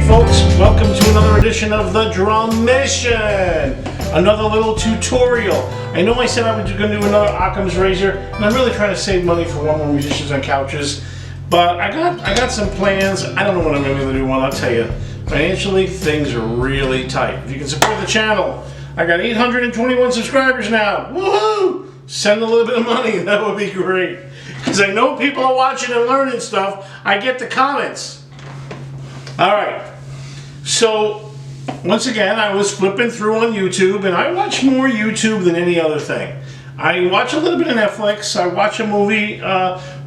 folks, welcome to another edition of the Drum Mission. Another little tutorial. I know I said I was going to do another Occam's razor, and I'm really trying to save money for One More Musicians on Couches. But I got some plans. I don't know what I'm going to be able to do. One, I'll tell you. Financially, things are really tight. If you can support the channel, I got 821 subscribers now. Woohoo! Send a little bit of money. That would be great. Because I know people are watching and learning stuff. I get the comments. Alright, so once again I was flipping through on YouTube, and I watch more YouTube than any other thing. I watch a little bit of Netflix. I watch a movie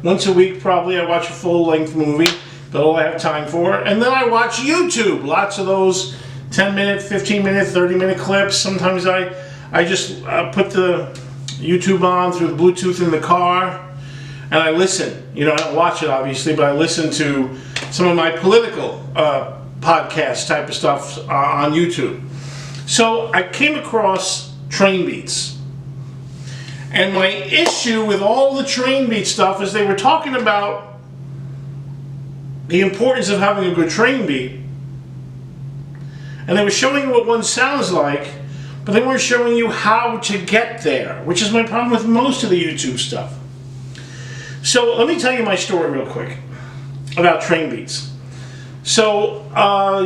once a week probably. I watch a full-length movie. That's all I have time for. And then I watch YouTube. Lots of those 10-minute, 15-minute, 30-minute clips. Sometimes I just put the YouTube on through the Bluetooth in the car. And I listen. You know, I don't watch it obviously, but I listen to some of my political podcast type of stuff on YouTube. So I came across Trainbeats. And my issue with all the Trainbeat stuff is they were talking about the importance of having a good Trainbeat. And they were showing you what one sounds like, but they weren't showing you how to get there, which is my problem with most of the YouTube stuff. So let me tell you my story real quick about Trainbeats. So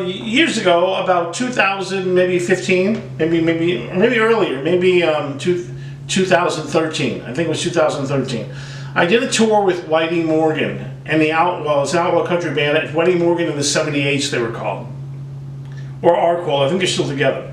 years ago, about 2000, maybe 15, maybe earlier, maybe 2013. I think it was 2013. I did a tour with Whitey Morgan and the Outlaw Country Band at Whitey Morgan and the 78s, they were called, or are called. I think they're still together.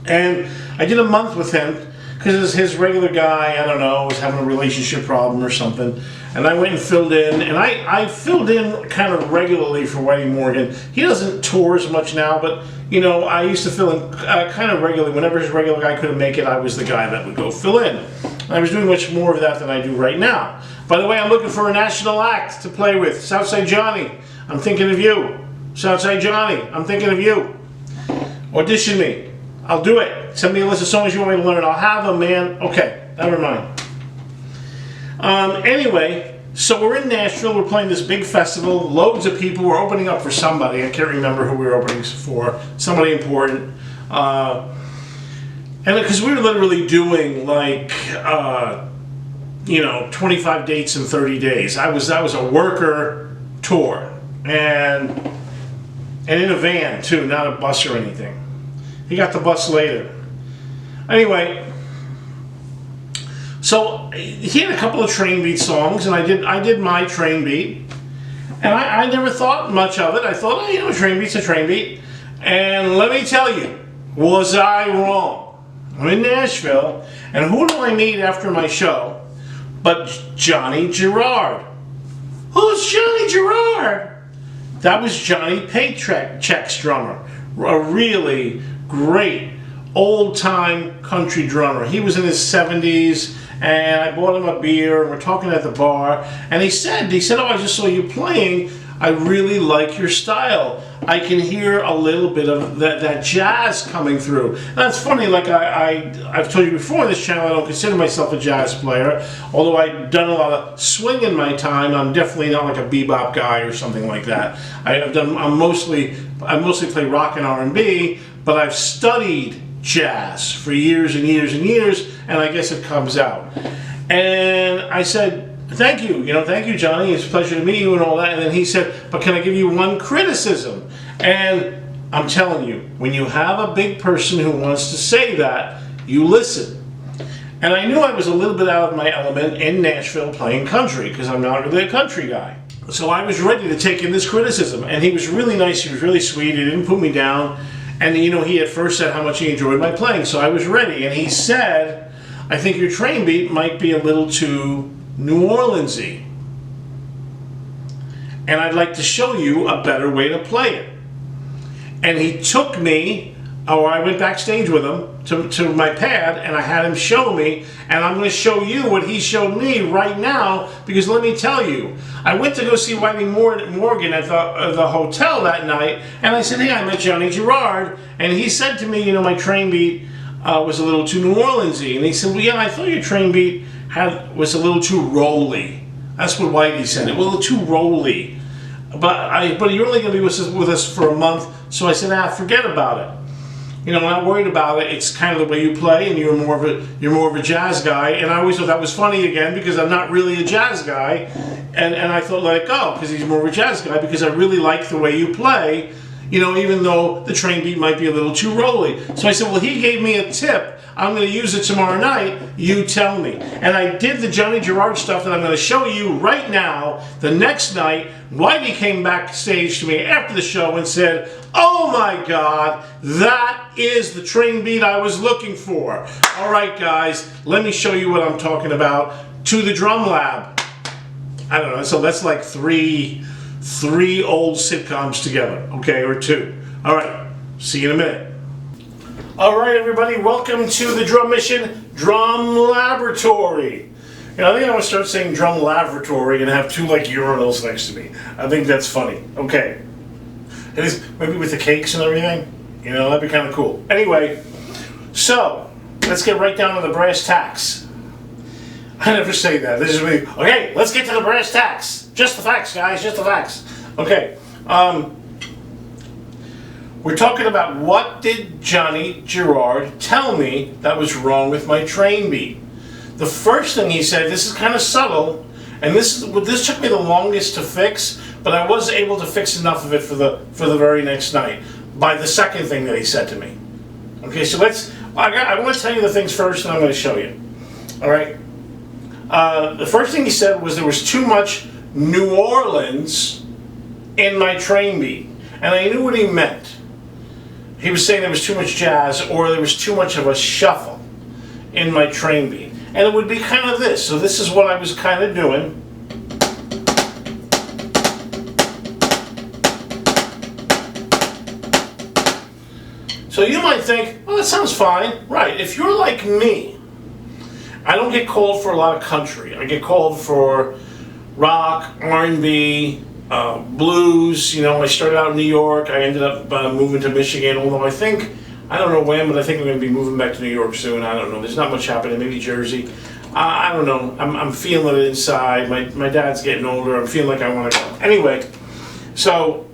And I did a month with him. Because his regular guy, I don't know, was having a relationship problem or something. And I went and filled in. And I filled in kind of regularly for Whitey Morgan. He doesn't tour as much now, but, you know, I used to fill in kind of regularly. Whenever his regular guy couldn't make it, I was the guy that would go fill in. I was doing much more of that than I do right now. By the way, I'm looking for a national act to play with. Southside Johnny, I'm thinking of you. Southside Johnny, I'm thinking of you. Audition me. I'll do it. Send me a list of songs you want me to learn. I'll have them, man. Okay, never mind. Anyway, so we're in Nashville. We're playing this big festival. Loads of people. We're opening up for somebody. I can't remember who we were opening for. Somebody important. And because we were literally doing like, 25 dates in 30 days. That was a worker tour, and in a van too, not a bus or anything. He got the bus later. Anyway, so he had a couple of Trainbeat songs, and I did my Trainbeat, and I never thought much of it. I thought, oh, Trainbeat's a Trainbeat, and let me tell you, was I wrong? I'm in Nashville, and who do I meet after my show but Johnny Gerard? Who's Johnny Gerard? That was Johnny Paycheck's drummer, a really great old-time country drummer. He was in his 70s, and I bought him a beer, and we're talking at the bar, and he said, oh, I just saw you playing. I really like your style. I can hear a little bit of that jazz coming through. And that's funny, like I've told you before on this channel, I don't consider myself a jazz player, although I've done a lot of swing in my time. I'm definitely not like a bebop guy or something like that. I mostly play rock and R&B, but I've studied jazz for years and years and years, and I guess it comes out. And I said, thank you, thank you, Johnny. It's a pleasure to meet you and all that. And then he said, but can I give you one criticism? And I'm telling you, when you have a big person who wants to say that, you listen. And I knew I was a little bit out of my element in Nashville playing country, because I'm not really a country guy. So I was ready to take in this criticism, and he was really nice. He was really sweet. He didn't put me down. And he at first said how much he enjoyed my playing, so I was ready. And he said, I think your Trainbeat might be a little too New Orleans-y, and I'd like to show you a better way to play it. And he took me, or I went backstage with him to my pad, and I had him show me, and I'm going to show you what he showed me right now, because let me tell you, I went to go see Whitey Morgan at the hotel that night, and I said, hey, I met Johnny Gerard, and he said to me, my Trainbeat was a little too New Orleans-y, and he said, well, yeah, I thought your Trainbeat was a little too rolly. That's what Whitey said. It was a little too rolly. but you're only going to be with us for a month. So I said, forget about it. You know, I'm not worried about it. It's kind of the way you play, and you're more of a jazz guy. And I always thought that was funny again because I'm not really a jazz guy, and I thought let it go because he's more of a jazz guy because I really like the way you play. You know, even though the Trainbeat might be a little too rolly. So I said, well, he gave me a tip. I'm going to use it tomorrow night. You tell me. And I did the Johnny Gerard stuff that I'm going to show you right now. The next night, Whitey came backstage to me after the show and said, oh my God, that is the Trainbeat I was looking for. All right, guys, let me show you what I'm talking about. To the Drum Lab. I don't know, so that's like three old sitcoms together, okay, or two. All right, see you in a minute. All right, everybody, welcome to the Drum Mission Drum Laboratory. You know, I think I'm gonna start saying Drum Laboratory and have two like urinals next to me. I think that's funny. Okay, it is maybe with the cakes and everything. You know, that'd be kind of cool. Anyway, so let's get right down to the brass tacks. I never say that. This is me. Okay, let's get to the brass tacks. Just the facts, guys. Just the facts. Okay. We're talking about what did Johnny Gerard tell me that was wrong with my Trainbeat. The first thing he said, this is kind of subtle, and this took me the longest to fix, but I was able to fix enough of it for the very next night by the second thing that he said to me. Okay, so I want to tell you the things first, and I'm going to show you. All right. The first thing he said was there was too much New Orleans in my Trainbeat, and I knew what he meant. He was saying there was too much jazz, or there was too much of a shuffle in my Trainbeat. And it would be kind of this. So this is what I was kind of doing. So you might think, well, that sounds fine. Right, if you're like me, I don't get called for a lot of country. I get called for rock, R&B, blues. You know, I started out in New York. I ended up moving to Michigan, although I don't know when, but I think I'm going to be moving back to New York soon. I don't know. There's not much happening. Maybe Jersey. I don't know. I'm feeling it inside. My dad's getting older. I'm feeling like I want to go. Anyway, so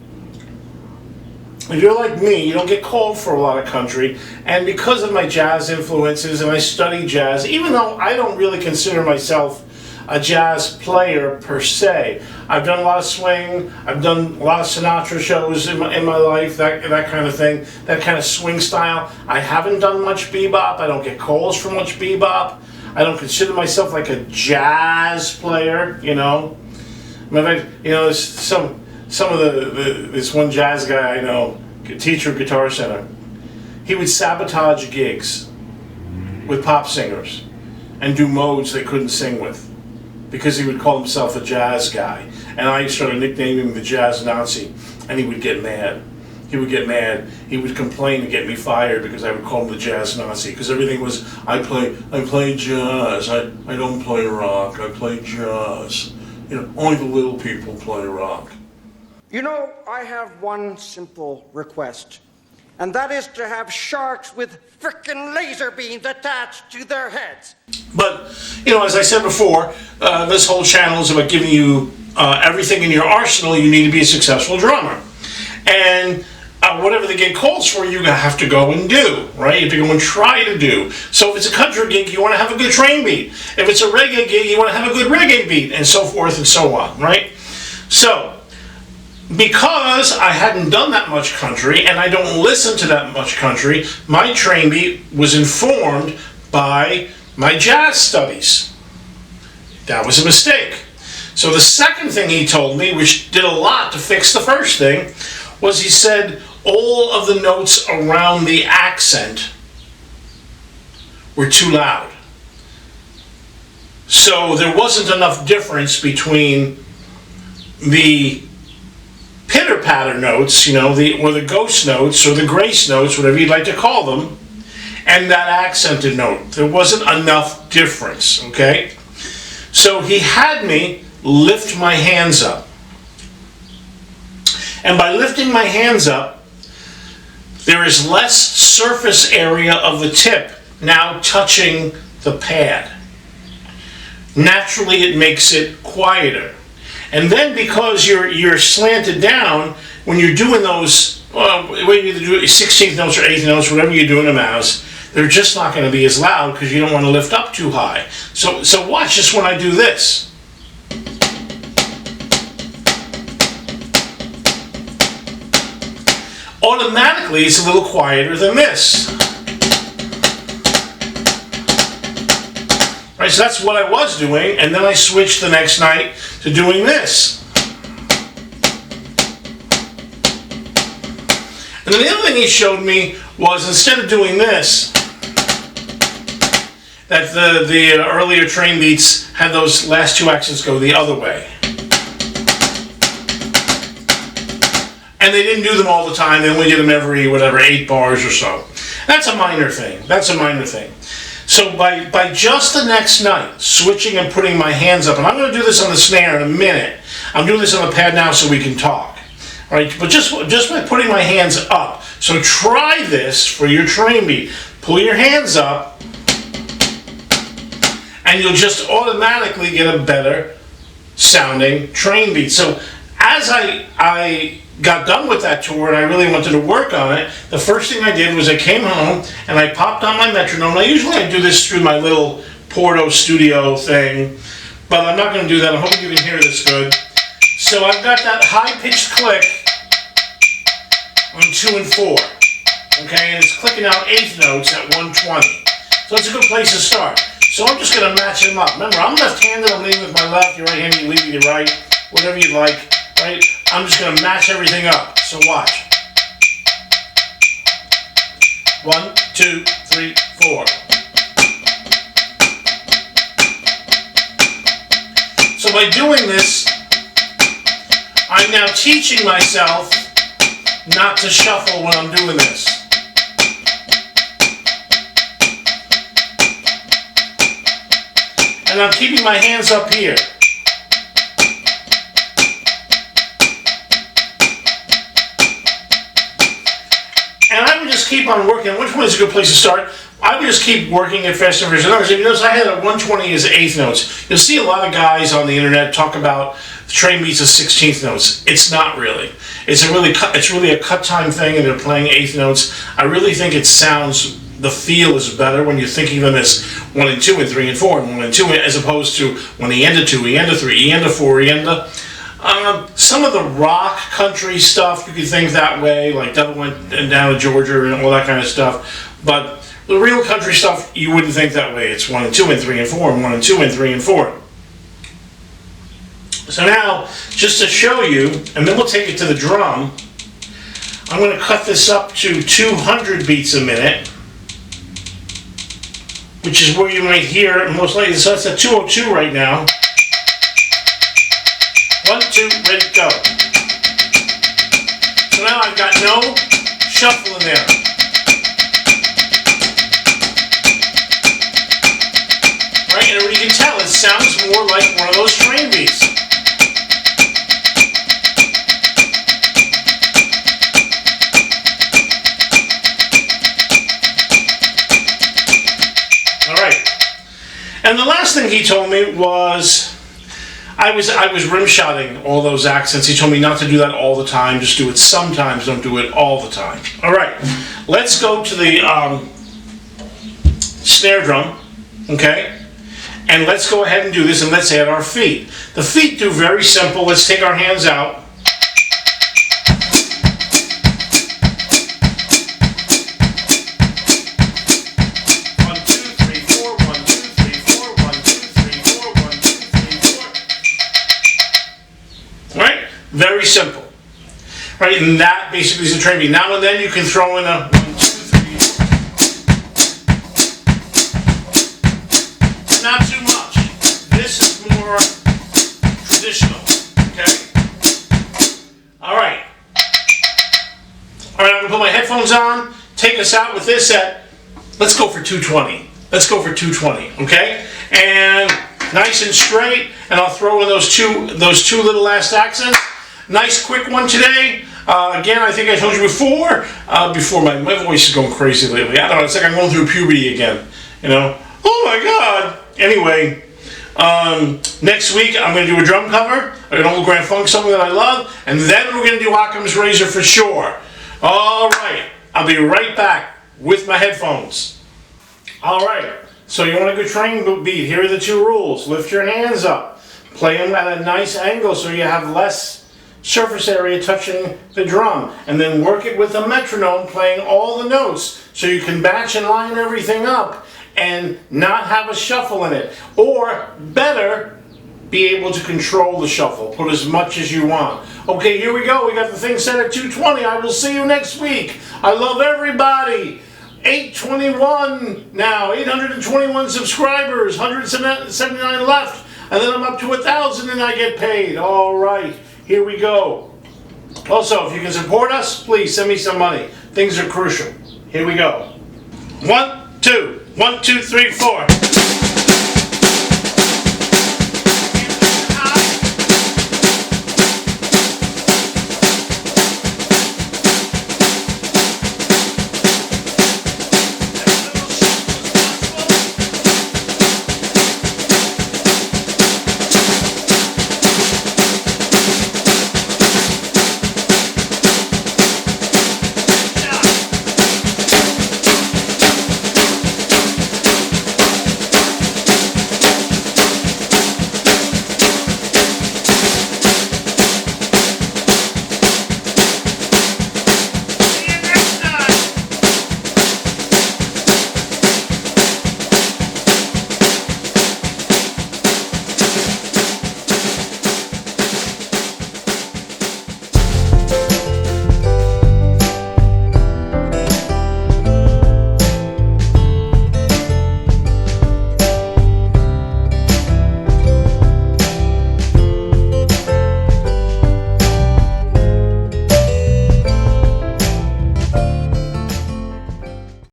if you're like me, you don't get called for a lot of country. And because of my jazz influences, and I study jazz, even though I don't really consider myself a jazz player per se. I've done a lot of swing, I've done a lot of Sinatra shows in my life, that kind of thing, that kind of swing style. I haven't done much bebop, I don't get calls for much bebop. I don't consider myself like a jazz player, you know. You know, there's some of this one jazz guy I know, teacher at Guitar Center, he would sabotage gigs with pop singers and do modes they couldn't sing with, because he would call himself a jazz guy. And I started nicknaming him the Jazz Nazi, and he would get mad. He would get mad. He would complain to get me fired because I would call him the Jazz Nazi, because everything was, I play jazz, I don't play rock, I play jazz. You know, only the little people play rock. You know, I have one simple request, and that is to have sharks with frickin' laser beams attached to their heads. But, you know, as I said before, this whole channel is about giving you everything in your arsenal you need to be a successful drummer. And whatever the gig calls for, you have to go and do, right? You have to go and try to do. So if it's a country gig, you want to have a good Trainbeat. If it's a reggae gig, you want to have a good reggae beat, and so forth and so on, right? So, because I hadn't done that much country, and I don't listen to that much country, my Trainbeat was informed by my jazz studies. That was a mistake. So the second thing he told me, which did a lot to fix the first thing, was he said all of the notes around the accent were too loud. So there wasn't enough difference between the pitter-patter notes, you know, or the ghost notes, or the grace notes, whatever you'd like to call them, and that accented note. There wasn't enough difference, okay? So he had me lift my hands up. And by lifting my hands up, there is less surface area of the tip now touching the pad. Naturally, it makes it quieter. And then because you're slanted down, when you're doing those, whether you do 16th notes or 8th notes, whatever you do in a mouse, they're just not going to be as loud because you don't want to lift up too high. So watch this when I do this. Automatically, it's a little quieter than this. Right, so that's what I was doing, and then I switched the next night to doing this. And then the other thing he showed me was, instead of doing this, that the earlier Trainbeats had those last two accents go the other way. And they didn't do them all the time. They only did them every, 8 bars or so. That's a minor thing. So by just the next night, switching and putting my hands up, and I'm going to do this on the snare in a minute. I'm doing this on the pad now so we can talk. All right, but just by putting my hands up. So try this for your Trainbeat. Pull your hands up, and you'll just automatically get a better sounding Trainbeat. So as I got done with that tour and I really wanted to work on it, the first thing I did was I came home and I popped on my metronome. Now usually I do this through my little Porto studio thing, but I'm not going to do that. I'm hoping you can hear this good. So I've got that high-pitched click on 2 and 4, okay, and it's clicking out 8th notes at 120. So it's a good place to start. So I'm just going to match them up. Remember, I'm left-handed. I'm leading with my left. You're right-handed. You lead with your right. Whatever you like. Right? I'm just going to match everything up. So watch. 1, 2, 3, 4. So by doing this, I'm now teaching myself not to shuffle when I'm doing this. And I'm keeping my hands up here. And I would just keep on working. Which one is a good place to start? I would just keep working at faster and faster notes. If you notice, I had a 120 as 8th notes. You'll see a lot of guys on the internet talk about Trainbeats as 16th notes. It's not really. It's really a cut time thing, and they're playing 8th notes. I really think it sounds, the feel is better when you're thinking of them as 1 and 2 and 3 and 4 and 1 and 2, as opposed to when he ended 2, he ended 3, he ended 4, he ended. Some of the rock country stuff you could think that way, like Devil Went Down to Georgia and all that kind of stuff. But the real country stuff, you wouldn't think that way. It's 1 and 2 and 3 and 4 and 1 and 2 and 3 and 4. So now, just to show you, and then we'll take it to the drum, I'm going to cut this up to 200 beats a minute, which is where you might hear most likely. So that's at 202 right now. 1, 2, ready, go. So now I've got no shuffle in there. Right, and you can tell it sounds more like one of those Trainbeats. All right. And the last thing he told me was, I was rim-shotting all those accents. He told me not to do that all the time. Just do it sometimes. Don't do it all the time. All right. Let's go to the snare drum. Okay. And let's go ahead and do this, and let's add our feet. The feet do very simple. Let's take our hands out. Very simple. Right, and that basically is a Trainbeat. Now and then you can throw in a 1, 2, 3. Not too much. This is more traditional. Okay? Alright. Alright, I'm going to put my headphones on, take us out with this at, let's go for 220. Let's go for 220, okay? And nice and straight, and I'll throw in those two little last accents. Nice quick one today. Again, I think I told you before my voice is going crazy lately. I don't know, it's like I'm going through puberty again, you know. Oh my God. Anyway, Next week, I'm going to do a drum cover, an old Grand Funk song that I love, and then we're going to do Occam's Razor for sure. All right, I'll be right back with my headphones. All right, so you want a good train beat. Here are the 2 rules. Lift your hands up. Play them at a nice angle so you have less surface area touching the drum. And then work it with a metronome, playing all the notes so you can batch and line everything up and not have a shuffle in it. Or, better, be able to control the shuffle. Put as much as you want. Okay, here we go. We got the thing set at 220. I will see you next week. I love everybody. 821 now. 821 subscribers. 179 left. And then I'm up to 1,000 and I get paid. All right, here we go. Also, if you can support us, please send me some money. Things are crucial. Here we go. 1, 2. 1, 2, 3, 4.